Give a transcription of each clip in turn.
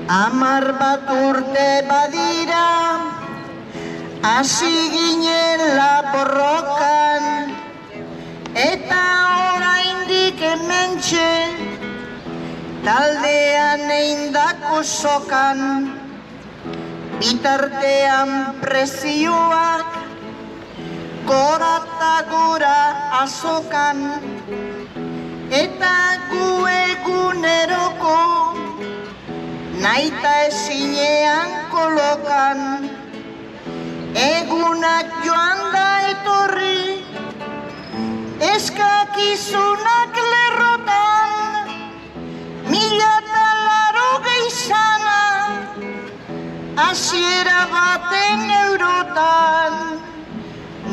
10 bat urte badira, hasi ginela borrokan, eta oraindik hementxe, taldean eindako sokan, bitartean prezioak, gora eta gora azokan, eta gu eguneroko, naita ezinean kolokan, egunak joan da etorri, eskakizunak lerrotan, 1080 izana, hasiera baten eurotan,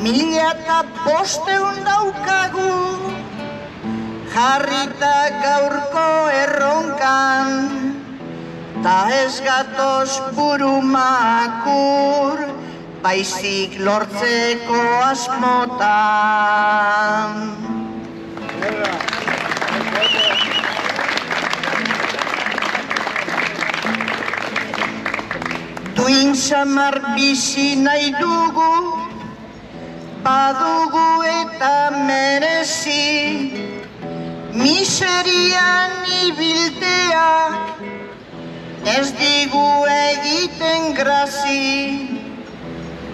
1500 daukagu, jarrita gaurko erronkan, ta ez gatoz burumakur, baizik lortzeko asmotan. Duin samar bizi nahi dugu, badugu eta merezi, miserian ibilteak, ez digu egiten grazi,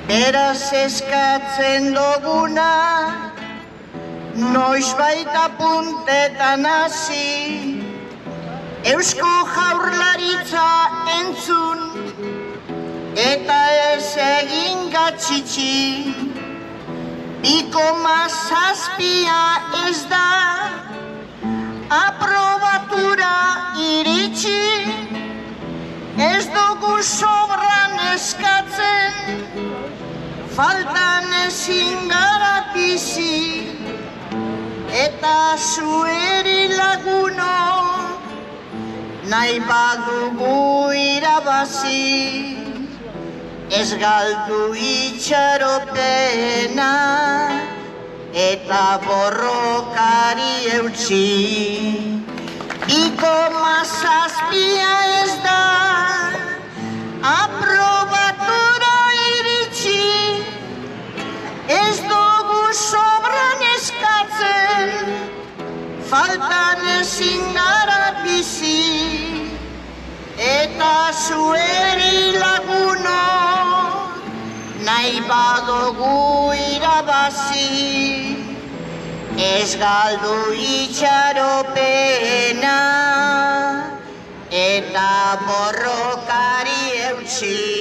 beraz eskatzen duguna, noiz baita puntetan hasi, Eusko Jaurlaritza entzun, eta ez egin gatxitxi, 2,7 ez da, aprobatura iritsi, ez dugu sobran eskatzen, faltan ezin gara bizi, eta zueri laguno, nahi badugu irabazi, ez galdu itxaropena, eta borrokari eutsi. 2,7 ez da, aprobatura iritsi, ez dugu sobran eskatzen, faltan ezin gara bizi, eta zueri laguno, nahi badugu irabazi, ez galdu itxaropena, eta borrokari eutsi.